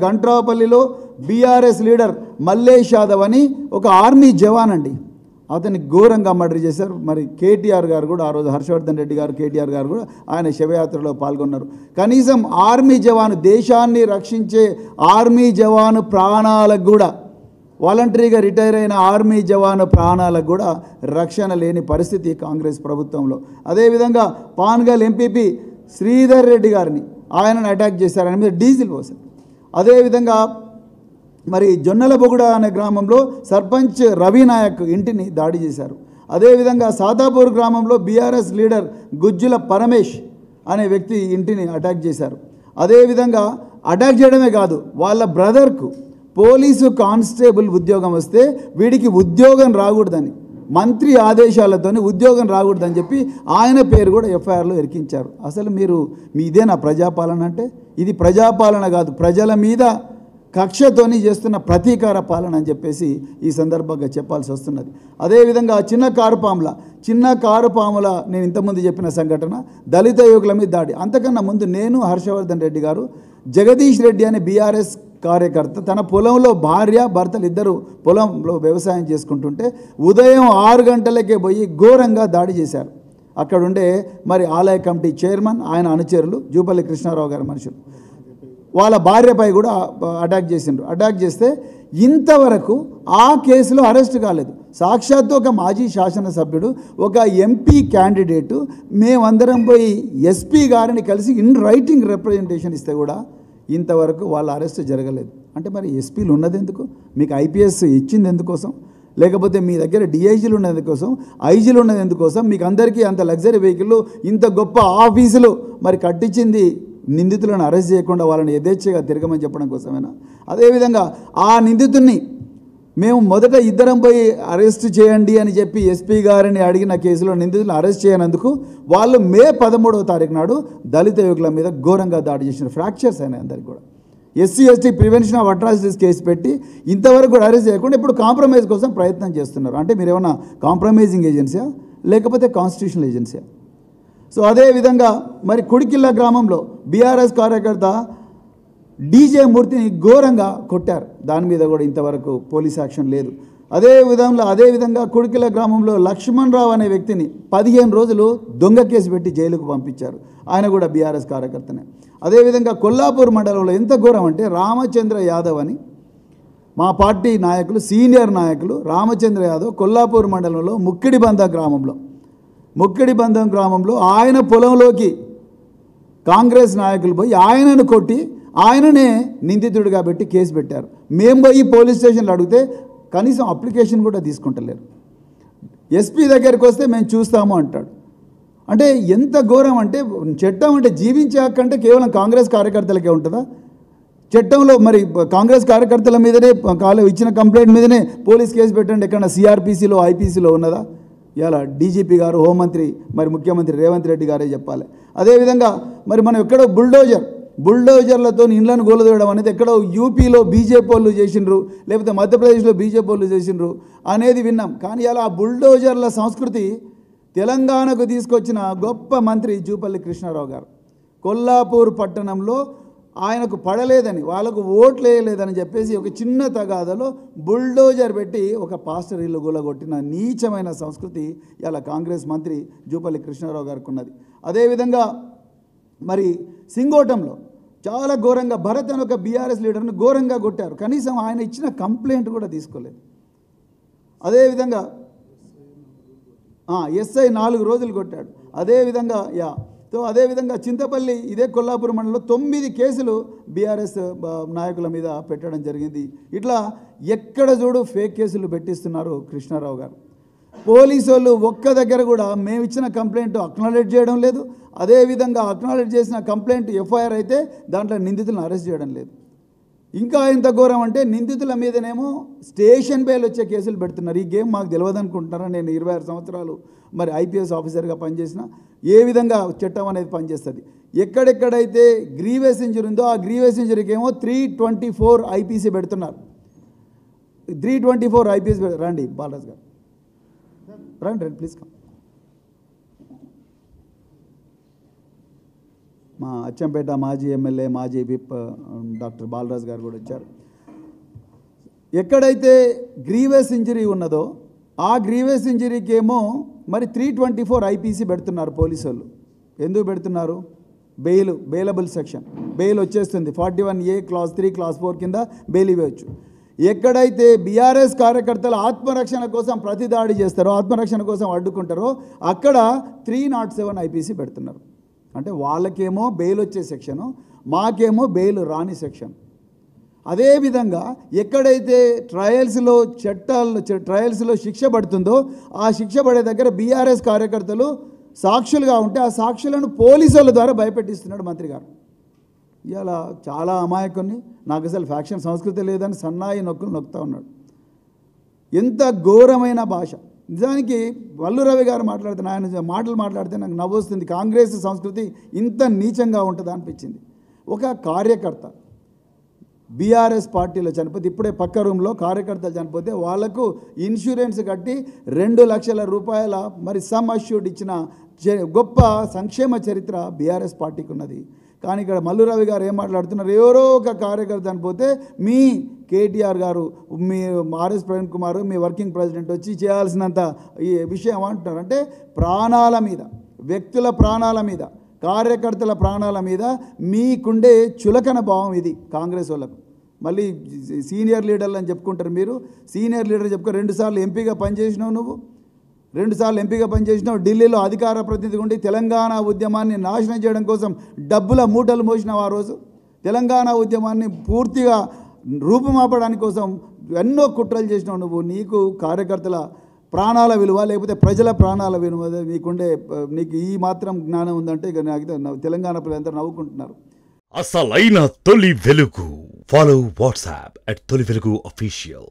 గంట్రాపల్లిలో BRS leader Mallesh Yadav అని ఒక army జవాన్ అండి, అతన్ని ఘోరంగా మర్డర్ చేశారు. మరి కేటీఆర్ గారు కూడా ఆ రోజు హర్షవర్ధన్ రెడ్డి గారు కేటీఆర్ గారు కూడా ఆయన శవయాత్రలో పాల్గొన్నారు. కనీసం ఆర్మీ జవాను, దేశాన్ని రక్షించే ఆర్మీ జవాను ప్రాణాలకు కూడా, వాలంటరీగా రిటైర్ అయిన ఆర్మీ జవాను ప్రాణాలకు కూడా రక్షణ లేని పరిస్థితి కాంగ్రెస్ ప్రభుత్వంలో. అదేవిధంగా పాన్గల్ ఎంపీపీ శ్రీధర్ రెడ్డి గారిని ఆయనను అటాక్ చేశారు, ఆయన మీద డీజిల్ పోసారు. అదేవిధంగా మరి జొన్నలబొగుడ అనే గ్రామంలో సర్పంచ్ రవినాయక్ ఇంటిని దాడి చేశారు. అదేవిధంగా సాదాపూర్ గ్రామంలో బీఆర్ఎస్ లీడర్ గుజ్జుల పరమేష్ అనే వ్యక్తి ఇంటిని అటాక్ చేశారు. అదేవిధంగా అటాక్ చేయడమే కాదు, వాళ్ళ బ్రదర్కు పోలీసు కానిస్టేబుల్ ఉద్యోగం వస్తే వీడికి ఉద్యోగం రాకూడదని, మంత్రి ఆదేశాలతోనే ఉద్యోగం రాకూడదని చెప్పి ఆయన పేరు కూడా ఎఫ్ఐఆర్లో ఇరికించారు. అసలు మీదేనా ప్రజాపాలన అంటే? ఇది ప్రజాపాలన కాదు, ప్రజల మీద కక్షతోని చేస్తున్న ప్రతీకార పాలన అని చెప్పేసి ఈ సందర్భంగా చెప్పాల్సి వస్తున్నది. అదేవిధంగా చిన్న కారుపాముల నేను ఇంతకుముందు చెప్పిన సంఘటన, దళిత యువకుల మీద దాడి. అంతకన్నా ముందు నేను, హర్షవర్ధన్ రెడ్డి గారు, జగదీష్ రెడ్డి అనే బీఆర్ఎస్ కార్యకర్త తన పొలంలో భార్య భర్తలు ఇద్దరు పొలంలో వ్యవసాయం చేసుకుంటుంటే ఉదయం 6 గంటలకే పోయి ఘోరంగా దాడి చేశారు. అక్కడుండే మరి ఆలయ కమిటీ చైర్మన్, ఆయన అనుచరులు, జూపల్లి కృష్ణారావు గారి మనుషులు వాళ్ళ భార్యపై కూడా అటాక్ చేసిండ్రు. అటాక్ చేస్తే ఇంతవరకు ఆ కేసులో అరెస్ట్ కాలేదు. సాక్షాత్తు ఒక మాజీ శాసనసభ్యుడు, ఒక ఎంపీ క్యాండిడేటు, మేమందరం పోయి ఎస్పీ గారిని కలిసి ఇన్ రైటింగ్ రిప్రజెంటేషన్ ఇస్తే కూడా ఇంతవరకు వాళ్ళ అరెస్ట్ జరగలేదు. అంటే మరి ఎస్పీలు ఉన్నది ఎందుకు? మీకు ఐపీఎస్ ఇచ్చింది ఎందుకోసం? లేకపోతే మీ దగ్గర డిఐజీలు ఉన్నది ఎందుకోసం? ఐజీలు ఉన్నది ఎందుకోసం? మీకు అందరికీ అంత లగ్జరీ వెహికల్, ఇంత గొప్ప ఆఫీసులు మరి కట్టించింది నిందితులను అరెస్ట్ చేయకుండా వాళ్ళని యథేచ్ఛగా తిరగమని చెప్పడం కోసమేనా? అదేవిధంగా ఆ నిందితుడిని మేము మొదట ఇద్దరం పోయి అరెస్ట్ చేయండి అని చెప్పి ఎస్పీ గారిని అడిగిన కేసులో నిందితులను అరెస్ట్ చేయనందుకు వాళ్ళు మే 13వ తారీఖు నాడు దళిత యువకుల మీద ఘోరంగా దాడి చేసిన, ఫ్రాక్చర్స్ అయినాయి అందరికీ కూడా. SC ST prevention of atrocities case పెట్టి ఇంతవరకు కూడా అరెస్ట్ చేయకుండా ఇప్పుడు కాంప్రమైజ్ కోసం ప్రయత్నం చేస్తున్నారు. అంటే మీరు ఏమన్నా కాంప్రమైజింగ్ ఏజెన్సీయా లేకపోతే కాన్స్టిట్యూషనల్ ఏజెన్సీయా? సో అదేవిధంగా మరి కుడికిల్ల గ్రామంలో బీఆర్ఎస్ కార్యకర్త డీజే మూర్తిని ఘోరంగా కొట్టారు. దాని మీద కూడా ఇంతవరకు పోలీస్ యాక్షన్ లేదు. అదేవిధంగా కుడికిల్ల గ్రామంలో లక్ష్మణ్ రావు అనే వ్యక్తిని 15 రోజులు దొంగ కేసు పెట్టి జైలుకు పంపించారు. ఆయన కూడా బీఆర్ఎస్ కార్యకర్తనే. అదేవిధంగా కొల్లాపూర్ మండలంలో ఎంత ఘోరం అంటే రామచంద్ర యాదవ్ అని మా పార్టీ నాయకులు, సీనియర్ నాయకులు రామచంద్ర యాదవ్ కొల్లాపూర్ మండలంలో ముక్కిడిబంధం గ్రామంలో ఆయన పొలంలోకి కాంగ్రెస్ నాయకులు పోయి ఆయనను కొట్టి ఆయననే నిందితుడిగా పెట్టి కేసు పెట్టారు. మేము పోయి పోలీస్ స్టేషన్లో అడిగితే కనీసం అప్లికేషన్ కూడా తీసుకుంటలేరు. ఎస్పీ దగ్గరికి వస్తే మేము చూస్తాము అంటాడు. అంటే ఎంత ఘోరం అంటే, చట్టం అంటే జీవించే హక్కు అంటే కేవలం కాంగ్రెస్ కార్యకర్తలకే ఉంటుందా? చట్టంలో మరి కాంగ్రెస్ కార్యకర్తల మీదనే ఇచ్చిన కంప్లైంట్ మీదనే పోలీస్ కేసు పెట్టండి, ఎక్కడ సిఆర్పిసిలో ఐపీసీలో ఉన్నదా? ఇలా డీజీపీ గారు, హోంమంత్రి, మరి ముఖ్యమంత్రి రేవంత్ రెడ్డి గారే చెప్పాలి. అదేవిధంగా మరి మనం ఎక్కడో బుల్డోజర్లతో ఇండ్లను గోలదోయడం అనేది ఎక్కడో యూపీలో బీజేపీ వాళ్ళు చేసిండ్రు, లేకపోతే మధ్యప్రదేశ్లో బీజేపీ వాళ్ళు చేసిండ్రు అనేది విన్నాం. కానీ అలా ఆ బుల్డోజర్ల సంస్కృతి తెలంగాణకు తీసుకొచ్చిన గొప్ప మంత్రి జూపల్లి కృష్ణారావు గారు. కొల్లాపూర్ పట్టణంలో ఆయనకు పడలేదని, వాళ్ళకు ఓట్లు వేయలేదని చెప్పేసి ఒక చిన్న తగాదలో బుల్డోజర్ పెట్టి ఒక పాస్టర్ ఇల్లు గులగొట్టిన నీచమైన సంస్కృతి ఇలా కాంగ్రెస్ మంత్రి జూపల్లి కృష్ణారావు గారికి ఉన్నది. అదేవిధంగా మరి సింగోటంలో చాలా ఘోరంగా భరత్ అని ఒక బీఆర్ఎస్ లీడర్ని ఘోరంగా కొట్టారు. కనీసం ఆయన ఇచ్చిన కంప్లైంట్ కూడా తీసుకోలేదు. అదేవిధంగా ఎస్ఐ 4 రోజులు కొట్టాడు. అదేవిధంగా చింతపల్లి, ఇదే కొల్లాపూర్ మండలంలో 9 కేసులు బీఆర్ఎస్ నాయకుల మీద పెట్టడం జరిగింది. ఇట్లా ఎక్కడ చూడు ఫేక్ కేసులు పెట్టిస్తున్నారు కృష్ణారావు గారు. పోలీసు వాళ్ళు ఒక్క దగ్గర కూడా మేము ఇచ్చిన కంప్లైంట్ అక్నాలెడ్జ్ చేయడం లేదు. అదేవిధంగా అక్నాలెడ్జ్ చేసిన కంప్లైంట్ ఎఫ్ఐఆర్ అయితే దాంట్లో నిందితులను అరెస్ట్ చేయడం లేదు. ఇంకా ఎంత ఘోరం అంటే నిందితుల మీదనేమో స్టేషన్ బెయిల్ వచ్చే కేసులు పెడుతున్నారు. ఈ గేమ్ మాకు తెలియదు అనుకుంటున్నారా? నేను 26 సంవత్సరాలు మరి ఐపీఎస్ ఆఫీసర్గా పనిచేసిన, ఏ విధంగా చట్టం అనేది పనిచేస్తుంది. ఎక్కడెక్కడైతే గ్రీవియస్ ఇంజరీ ఉందో ఆ గ్రీవియస్ ఇంజరీకి ఏమో 324 ఐపీసీ పెడుతున్నారు. 324 ఐపీఎస్. రండి బాలరాజ్ గారు, రండి ప్లీజ్ కమ్. మా అచ్చంపేట మాజీ ఎమ్మెల్యే మాజీ విప్ డాక్టర్ బాలరాజ్ గారు కూడా వచ్చారు. ఎక్కడైతే గ్రీవెస్ ఇంజరీ ఉన్నదో ఆ గ్రీవెస్ ఇంజరీకి ఏమో మరి 324 ఐపీసీ పెడుతున్నారు పోలీసు వాళ్ళు. ఎందుకు పెడుతున్నారు? బెయిలబుల్ సెక్షన్, బెయిల్ వచ్చేస్తుంది. 41A క్లాస్ 3 క్లాస్ 4 కింద బెయిల్ ఇవ్వచ్చు. ఎక్కడైతే బీఆర్ఎస్ కార్యకర్తలు ఆత్మరక్షణ కోసం ప్రతిదాడి చేస్తారో, ఆత్మరక్షణ కోసం అడ్డుకుంటారో అక్కడ 307 ఐపీసీ పెడుతున్నారు. అంటే వాళ్ళకేమో బెయిల్ వచ్చే సెక్షను, మాకేమో బెయిల్ రాని సెక్షన్. అదేవిధంగా ఎక్కడైతే ట్రయల్స్లో శిక్ష పడుతుందో ఆ శిక్ష పడే దగ్గర బీఆర్ఎస్ కార్యకర్తలు సాక్షులుగా ఉంటే ఆ సాక్షులను పోలీసుల ద్వారా భయపెట్టిస్తున్నాడు మంత్రి గారు. ఇవాళ చాలా అమాయకుని, నాకు అసలు ఫ్యాక్షన్ సంస్కృతి లేదని సన్నాయి నొక్కులు నొక్కుతూ ఉన్నాడు. ఎంత ఘోరమైన భాష. నిజానికి వల్లు రవి గారు మాట్లాడుతున్న ఆయన మాటలు మాట్లాడితే నాకు నవ్వొస్తుంది. కాంగ్రెస్ సంస్కృతి ఇంత నీచంగా ఉంటుందా అనిపించింది. ఒక కార్యకర్త బీఆర్ఎస్ పార్టీలో చనిపోతే, ఇప్పుడే పక్క రూమ్లో కార్యకర్తలు చనిపోతే వాళ్లకు ఇన్సూరెన్స్ కట్టి 2 లక్షల రూపాయల మరి సమ్ అష్యూర్డ్ ఇచ్చిన గొప్ప సంక్షేమ చరిత్ర బీఆర్ఎస్ పార్టీకి ఉన్నది. కానీ ఇక్కడ మల్లురవి గారు ఏం మాట్లాడుతున్నారు? ఎవరో ఒక కార్యకర్త చనిపోతే మీ కేటీఆర్ గారు, మీ ఆర్ఎస్ ప్రవీణ్ కుమార్, మీ వర్కింగ్ ప్రెసిడెంట్ వచ్చి చేయాల్సినంత ఈ విషయం ఏమంటున్నారు అంటే, ప్రాణాల మీద, వ్యక్తుల ప్రాణాల మీద, కార్యకర్తల ప్రాణాల మీద మీకుండే చులకన భావం ఇది కాంగ్రెస్ వాళ్ళకు. మళ్ళీ సీనియర్ లీడర్లు అని చెప్పుకుంటారు మీరు. సీనియర్ లీడర్ చెప్పుకో, 2 సార్లు ఎంపీగా పనిచేసినావు నువ్వు, 2 సార్లు ఎంపీగా పనిచేసినావు. ఢిల్లీలో అధికార ప్రతినిధి ఉండి తెలంగాణ ఉద్యమాన్ని నాశనం చేయడం కోసం డబ్బుల మూటలు మోసినావు. ఆ రోజు తెలంగాణ ఉద్యమాన్ని పూర్తిగా రూపుమాపడానికి కోసం ఎన్నో కుట్రలు చేసినావు నువ్వు. నీకు కార్యకర్తల ప్రాణాల విలువ, లేకపోతే ప్రజల ప్రాణాల విలువ నీకు ఈ మాత్రం జ్ఞానం ఉందంటే ఇక నాకు తెలంగాణ ప్రజలందరూ నవ్వుకుంటున్నారు. అసలైన తొలి వెలుగు. ఫాలో వాట్సాప్ @తొలి వెలుగు official.